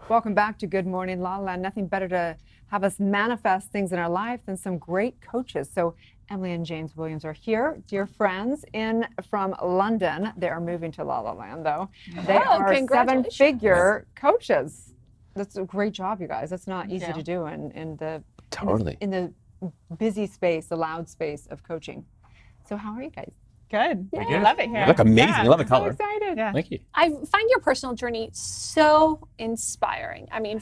Welcome back to Good Morning LaLa. Nothing better to have us manifest things in our life than some great coaches. So Emily and James Williams are here, dear friends, in from London. They are moving to La La Land, though. They are seven-figure coaches. That's a great job, you guys. That's not easy to do in the busy space, the loud space of coaching. So how are you guys? Good. Yeah. I love it here. You look amazing. Yeah. I love the color. I'm so excited. Yeah. Thank you. I find your personal journey so inspiring. I mean,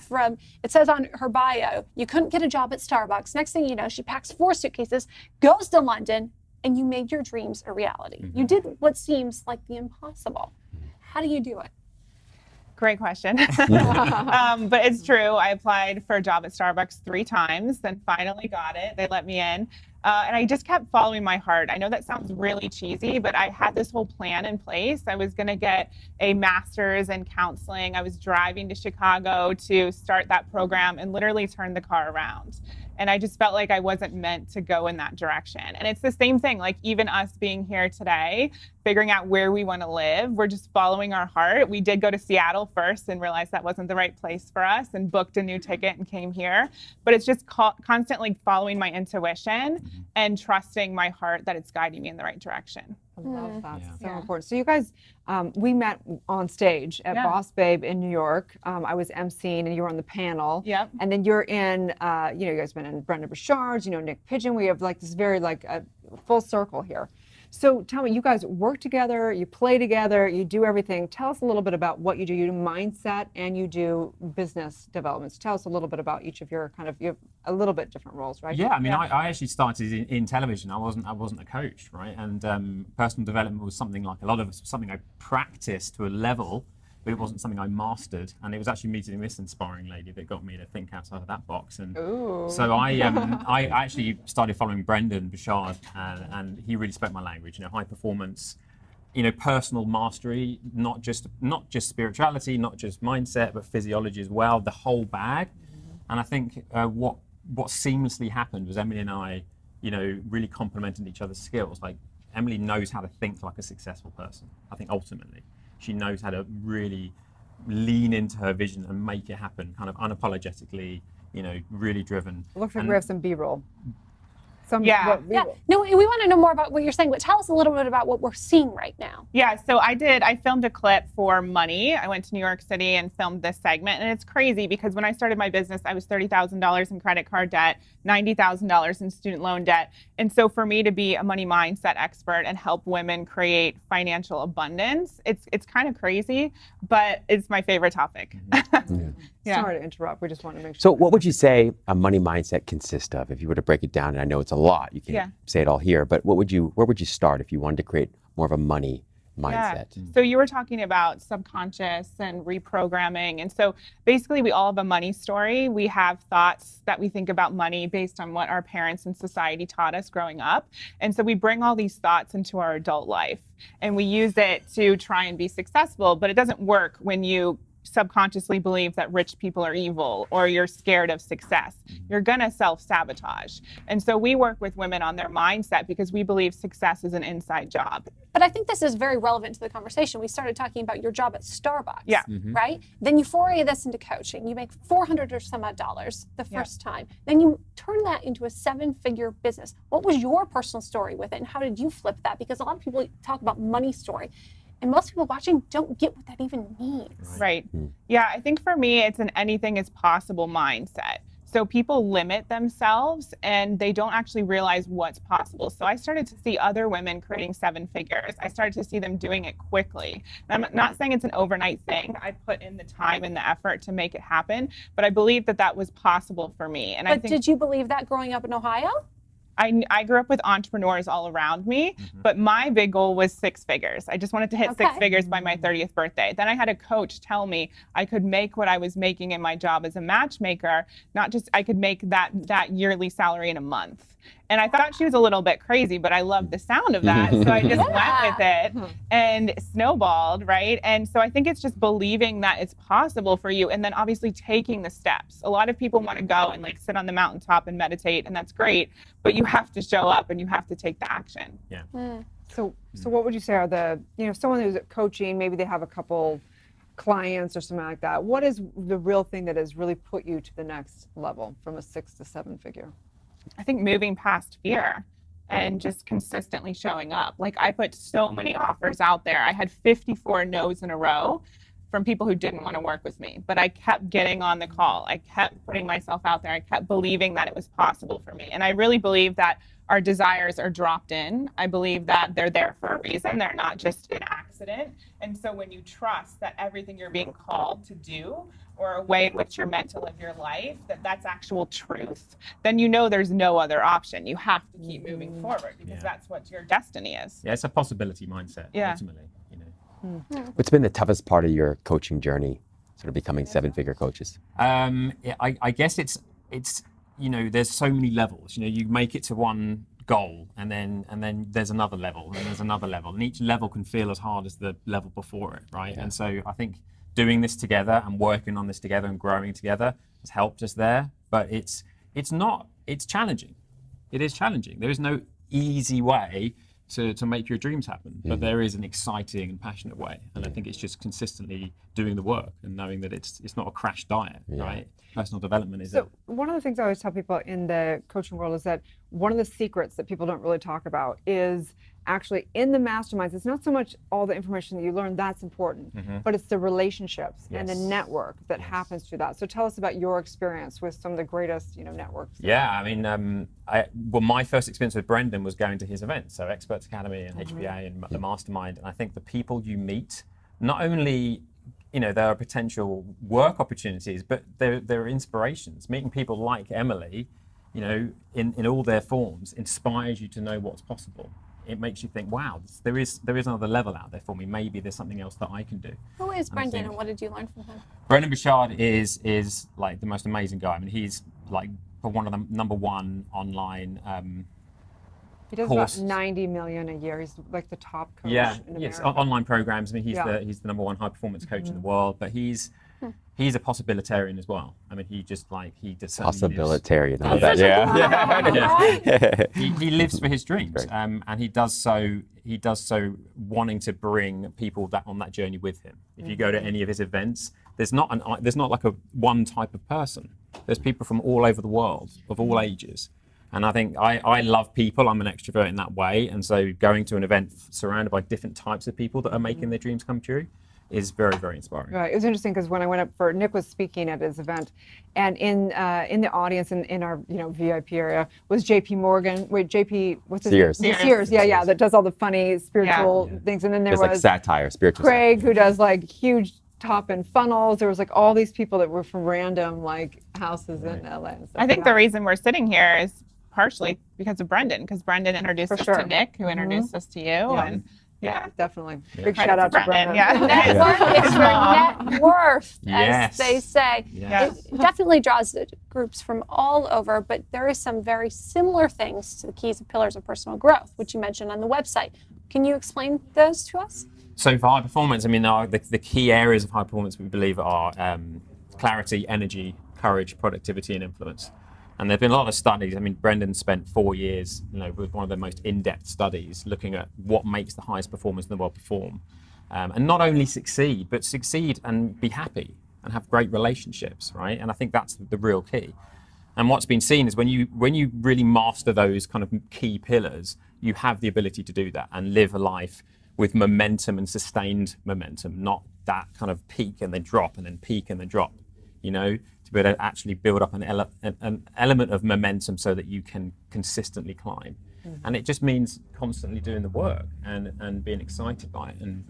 it says on her bio, you couldn't get a job at Starbucks. Next thing you know, she packs 4 suitcases, goes to London, and you made your dreams a reality. You did what seems like the impossible. How do you do it? Great question. But it's true. I applied for a job at Starbucks 3 times, then finally got it. They let me in. And I just kept following my heart. I know that sounds really cheesy, but I had this whole plan in place. I was going to get a master's in counseling. I was driving to Chicago to start that program and literally turn the car around. And I just felt like I wasn't meant to go in that direction. And it's the same thing, like even us being here today, figuring out where we want to live, we're just following our heart. We did go to Seattle first and realized that wasn't the right place for us and booked a new ticket and came here. But it's just constantly following my intuition and trusting my heart that it's guiding me in the right direction. I love that. So important. So you guys, we met on stage at Boss Babe in New York. I was emceeing and you were on the panel. Yep. And then you're in, you guys been in Brenda Burchard's, Nick Pigeon. We have like this very full circle here. So tell me, you guys work together, you play together, you do everything. Tell us a little bit about what you do. You do mindset and you do business development. So tell us a little bit about each of your you have a little bit different roles, right? Yeah, I mean, I actually started in television. I wasn't a coach, right? And personal development was something I practiced to a level, but it wasn't something I mastered. And it was actually meeting this inspiring lady that got me to think outside of that box. And so I actually started following Brendan Burchard, and he really spoke my language. High performance, personal mastery, not just spirituality, not just mindset, but physiology as well, the whole bag. And I think what seamlessly happened was Emily and I, really complemented each other's skills. Like Emily knows how to think like a successful person. I think ultimately she knows how to really lean into her vision and make it happen, kind of unapologetically, really driven. Looks like we have some B-roll. No, we want to know more about what you're saying, but tell us a little bit about what we're seeing right now. Yeah, so I filmed a clip for Money. I went to New York City and filmed this segment, and it's crazy because when I started my business, I was $30,000 in credit card debt, $90,000 in student loan debt. And so for me to be a money mindset expert and help women create financial abundance, it's kind of crazy, but it's my favorite topic. Sorry to interrupt. We just want to make sure. So what would you say a money mindset consists of if you were to break it down? And I know it's a lot. You can't say it all here, but where would you start if you wanted to create more of a money mindset? So you were talking about subconscious and reprogramming. And so basically we all have a money story. We have thoughts that we think about money based on what our parents and society taught us growing up. And so we bring all these thoughts into our adult life and we use it to try and be successful, but it doesn't work when you subconsciously believe that rich people are evil or you're scared of success. You're gonna self-sabotage. And so we work with women on their mindset because we believe success is an inside job. But I think this is very relevant to the conversation. We started talking about your job at Starbucks, right? Then you foray this into coaching. You make $400 or some odd dollars the first time. Then you turn that into a 7-figure business. What was your personal story with it and how did you flip that? Because a lot of people talk about money story. And most people watching don't get what that even means. Right. Yeah, I think for me, it's an anything is possible mindset. So people limit themselves and they don't actually realize what's possible. So I started to see other women creating 7 figures. I started to see them doing it quickly. And I'm not saying it's an overnight thing. I put in the time and the effort to make it happen, but I believe that was possible for me. And but did you believe that growing up in Ohio? I grew up with entrepreneurs all around me, but my big goal was 6 figures. I just wanted to hit 6 figures by my 30th birthday. Then I had a coach tell me I could make what I was making in my job as a matchmaker, not just I could make that yearly salary in a month. And I thought she was a little bit crazy, but I loved the sound of that. So I just went with it and snowballed, right? And so I think it's just believing that it's possible for you and then obviously taking the steps. A lot of people want to go and like sit on the mountaintop and meditate, and that's great, but you have to show up and you have to take the action. So what would you say are the, someone who's coaching, maybe they have a couple clients or something like that, what is the real thing that has really put you to the next level from a 6 to 7 figure? I think moving past fear and just consistently showing up. Like, I put so many offers out there. I had 54 no's in a row from people who didn't want to work with me, but I kept getting on the call. I kept putting myself out there. I kept believing that it was possible for me. And I really believe that our desires are dropped in. I believe that they're there for a reason. They're not just an accident. And so when you trust that everything you're being called to do, or a way in which you're meant to live your life, that's actual truth, then you know there's no other option. You have to keep moving forward, because that's what your destiny is. Yeah, it's a possibility mindset, ultimately. What's been the toughest part of your coaching journey, sort of becoming 7-figure coaches? I guess it's there's so many levels. You make it to one goal, and then there's another level, and there's another level, and each level can feel as hard as the level before it, right? Yeah. And so I think doing this together and working on this together and growing together has helped us there. But it's challenging. It is challenging. There is no easy way to make your dreams happen, but there is an exciting and passionate way. And I think it's just consistently doing the work and knowing that it's not a crash diet, right? Personal development is one of the things I always tell people in the coaching world is that one of the secrets that people don't really talk about is actually in the masterminds, it's not so much all the information that you learn, that's important, but it's the relationships and the network that happens through that. So tell us about your experience with some of the greatest, networks. Yeah, I mean, my first experience with Brendan was going to his events, so Experts Academy and HBA and the Mastermind. And I think the people you meet, not only there are potential work opportunities, but there are inspirations. Meeting people like Emily, in all their forms, inspires you to know what's possible. It makes you think, wow, there is another level out there for me. Maybe there's something else that I can do. Who is Brendan, and what did you learn from him? Brendan Bouchard is like the most amazing guy. I mean, he's like one of the number one online he does about 90 million a year. He's like the top coach in America. Online programs. I mean, he's the number one high performance coach in the world, but he's a possibilitarian as well. I mean, he just possibilitarian. He lives for his dreams, and he does so wanting to bring people on that journey with him. If you go to any of his events, there's not like a one type of person. There's people from all over the world, of all ages. And I think I love people. I'm an extrovert in that way. And so going to an event surrounded by different types of people that are making their dreams come true is very, very inspiring. Right. It was interesting because when I went up Nick was speaking at his event, and in the audience in our VIP area was JP Morgan. Wait, JP, what's his name? Sears. Yeah, that does all the funny spiritual things. And then there was like satire, spiritual Craig, satire. who does like huge top end funnels. There was like all these people that were from random like houses in LA. And stuff. I think the reason we're sitting here is partially because of Brendan, because Brendan introduced us to Nick, who introduced us to you. And definitely. Big shout out to Brendan. Network is your net worth, as they say. Yes. It definitely draws groups from all over, but there is some very similar things to the keys and pillars of personal growth, which you mentioned on the website. Can you explain those to us? So for high performance, I mean, the key areas of high performance we believe are clarity, energy, courage, productivity, and influence. And there have been a lot of studies. I mean, Brendan spent 4 years, with one of the most in-depth studies looking at what makes the highest performers in the world perform. And not only succeed, but succeed and be happy and have great relationships, right? And I think that's the real key. And what's been seen is when you really master those kind of key pillars, you have the ability to do that and live a life with momentum and sustained momentum, not that kind of peak and then drop and then peak and then drop, to be able to actually build up an element of momentum so that you can consistently climb. And it just means constantly doing the work and being excited by it and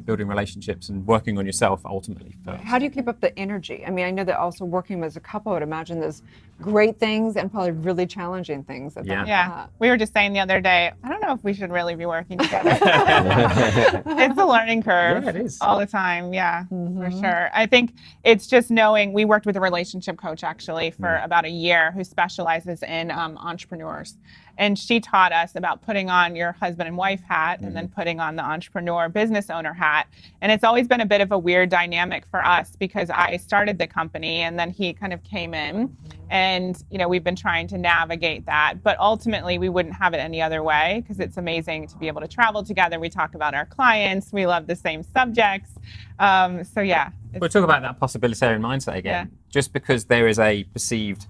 building relationships and working on yourself ultimately first. How do you keep up the energy? I mean, I know that also working as a couple, I would imagine there's great things and probably really challenging things about that. We were just saying the other day, I don't know if we should really be working together. It's a learning curve. Yeah, it is. All the time, for sure. I think it's just knowing, we worked with a relationship coach actually for about a year who specializes in entrepreneurs. And she taught us about putting on your husband and wife hat and then putting on the entrepreneur business owner owner hat. And it's always been a bit of a weird dynamic for us because I started the company and then he kind of came in, and we've been trying to navigate that. But ultimately, we wouldn't have it any other way because it's amazing to be able to travel together. We talk about our clients. We love the same subjects. So yeah. We'll talk about that possibilitarian mindset again. Yeah. Just because there is a perceived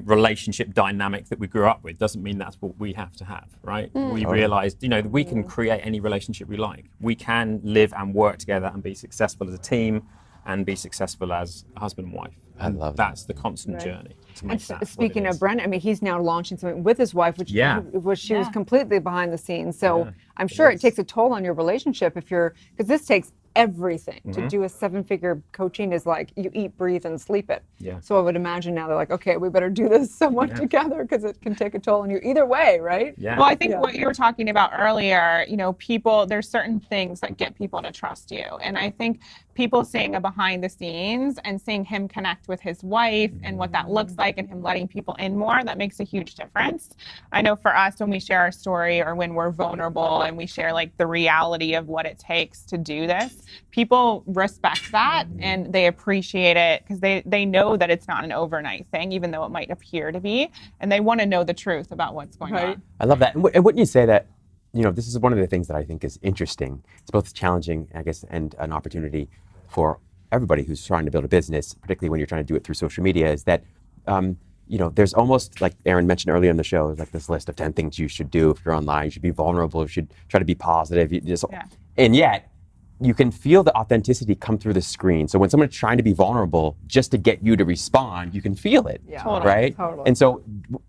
relationship dynamic that we grew up with doesn't mean that's what we have to have, right? We realized, that we can create any relationship we like. We can live and work together and be successful as a team and be successful as a husband and wife. I love that's the constant journey. To make that speaking of Brent, he's now launching something with his wife, which she was completely behind the scenes. So I'm sure it takes a toll on your relationship because this takes everything. To do a 7-figure coaching is like you eat, breathe, and sleep it. Yeah. So I would imagine now they're like, okay, we better do this somewhat together because it can take a toll on you either way, right? Yeah. Well, I think what you were talking about earlier, people, there's certain things that get people to trust you. And I think people seeing a behind the scenes and seeing him connect with his wife and what that looks like and him letting people in more, that makes a huge difference. I know for us, when we share our story or when we're vulnerable and we share like the reality of what it takes to do this, people respect that and they appreciate it because they know that it's not an overnight thing, even though it might appear to be, and they want to know the truth about what's going on. I love that. And wouldn't you say that, this is one of the things that I think is interesting. It's both challenging, I guess, and an opportunity for everybody who's trying to build a business, particularly when you're trying to do it through social media, is that, there's almost, like Erin mentioned earlier in the show, like this list of 10 things you should do if you're online. You should be vulnerable. You should try to be positive. And yet, you can feel the authenticity come through the screen. So when someone's trying to be vulnerable just to get you to respond, you can feel it, right? Totally. And so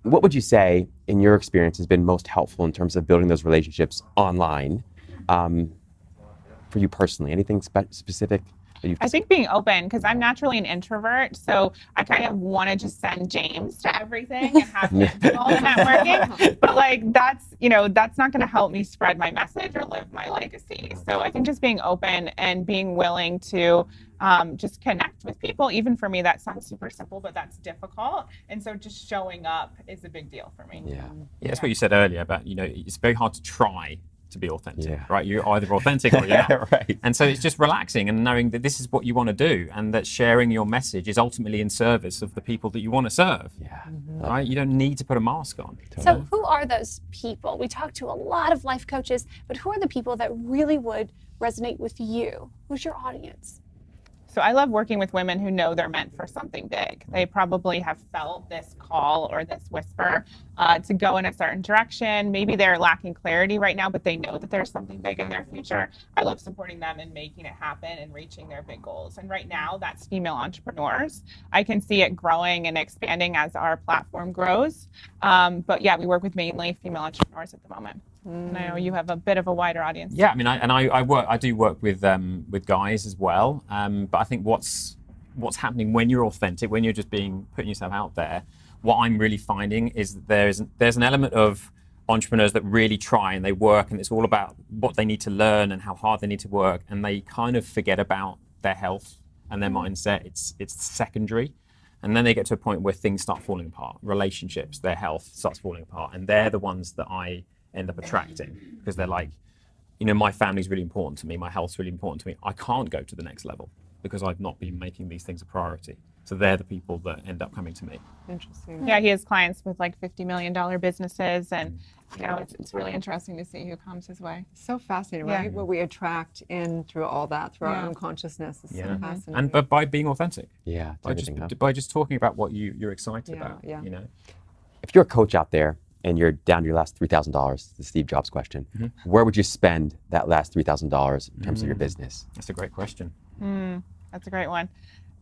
what would you say, in your experience, has been most helpful in terms of building those relationships online for you personally? Anything specific? I think being open, because I'm naturally an introvert, so I kind of want to just send James to everything and have him do all the networking. But that's not going to help me spread my message or live my legacy. So I think just being open and being willing to just connect with people. Even for me, that sounds super simple, but that's difficult. And so just showing up is a big deal for me. Yeah, that's what you said earlier about, it's very hard to try to be authentic, right? You're either authentic or you're not. Right. And so it's just relaxing and knowing that this is what you want to do and that sharing your message is ultimately in service of the people that you want to serve. Yeah. Right? You don't need to put a mask on. So who are those people? We talk to a lot of life coaches, but who are the people that really would resonate with you? Who's your audience? So I love working with women who know they're meant for something big. They probably have felt this call or this whisper to go in a certain direction. Maybe they're lacking clarity right now, but they know that there's something big in their future. I love supporting them and making it happen and reaching their big goals. And right now, that's female entrepreneurs. I can see it growing and expanding as our platform grows. But yeah, we work with mainly female entrepreneurs at the moment. And I know you have a bit of a wider audience. Yeah, I do work with guys as well. But I think what's happening when you're authentic, when you're just putting yourself out there, what I'm really finding is that there's an element of entrepreneurs that really try and they work, and it's all about what they need to learn and how hard they need to work, and they kind of forget about their health and their mindset. It's secondary. And then they get to a point where things start falling apart, relationships, their health starts falling apart, and they're the ones that I end up attracting because they're like, my family's really important to me, my health's really important to me. I can't go to the next level because I've not been making these things a priority. So they're the people that end up coming to me. Interesting. Yeah, he has clients with like $50 million businesses, and it's really interesting to see who comes his way. So fascinating, right? What we attract in through all that, through our own consciousness is so fascinating. But by being authentic. Yeah. By just talking about what you're excited about. Yeah. If you're a coach out there and you're down to your last $3,000, the Steve Jobs question, where would you spend that last $3,000 in terms of your business? That's a great question. That's a great one.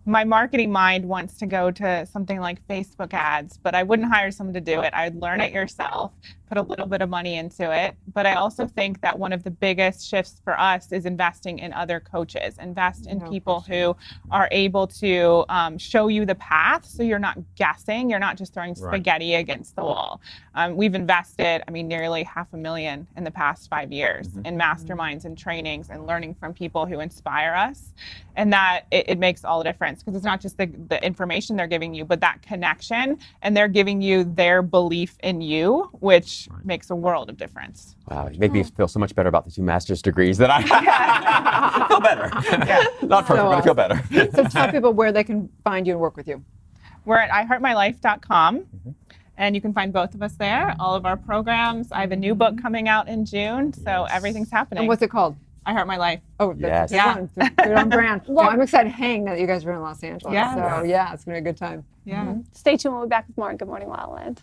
My marketing mind wants to go to something like Facebook ads, but I wouldn't hire someone to do it. I'd learn it yourself, put a little bit of money into it. But I also think that one of the biggest shifts for us is investing in other coaches, invest in people who are able to show you the path so you're not guessing, you're not just throwing spaghetti against the wall. We've invested, nearly $500,000 in the past 5 years in masterminds and trainings and learning from people who inspire us. And that it makes all the difference because it's not just the information they're giving you, but that connection, and they're giving you their belief in you, which which makes a world of difference. Wow, you make me feel so much better about the 2 master's degrees that I feel better. Not perfect, but I feel better. So tell people where they can find you and work with you. We're at iheartmylife.com. And you can find both of us there, all of our programs. I have a new book coming out in June, so everything's happening. And what's it called? I Heart My Life. Oh, Yes. that's good on brand. Well, I'm excited to hang that you guys are in Los Angeles. Yeah. So, yeah, it's going to be a good time. Yeah. Stay tuned. We'll be back with more on Good Morning La La Land.